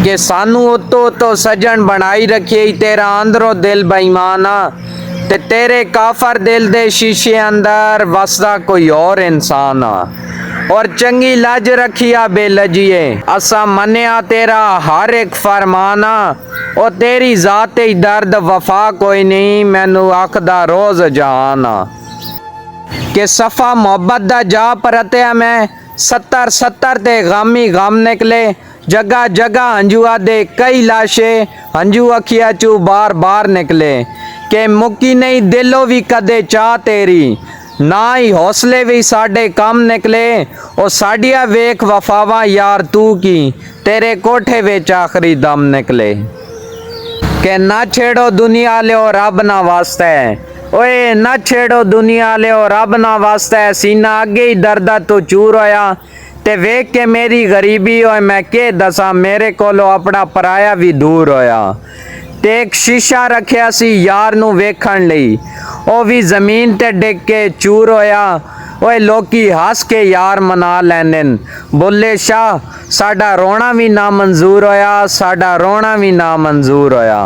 कि सानू उतो तो सजन बनाई रखी तेरा अंदरों दिल बेईमाना ते तेरे काफर दिल दे शीशे अंदर वसदा कोई और इंसान आ और चंगी लज रखिया बेलजिए असा मनिया तेरा हर एक फरमाना और तेरी जाते दर्द वफा कोई नहीं मैनू आखदा रोज जहाना कि सफ़ा मोहब्बत दा जा परतया मैं 70 ते गम ही गम निकले जगह जगह हंजुआ दे कई लाशे हंजू अखिया चू बार बार निकले कि मुक्की नहीं दिलों भी कदे चाह तेरी ना ही हौसले भी साडे कम निकले ओ साडिया वेख वफावा यार तू की तेरे कोठे विच आखरी दम निकले कि ना छेड़ो दुनिया लियो रब ना वास्ता है ओए ना छेड़ो दुनिया लियो रब ना वास्ता है सीना अगे ही दर्दा तो चूर होया ते वेख के मेरी गरीबी होए मैं के दसा मेरे कोलो अपना पराया भी दूर होया ते एक शीशा रखिया सी यार नू वेखण लई ओ भी जमीन ते डिग के चूर होया ओए लोकी हस के यार मना लैंदे बुल्ले शाह साडा रोना भी ना मंजूर होया साडा रोना भी ना मंजूर होया।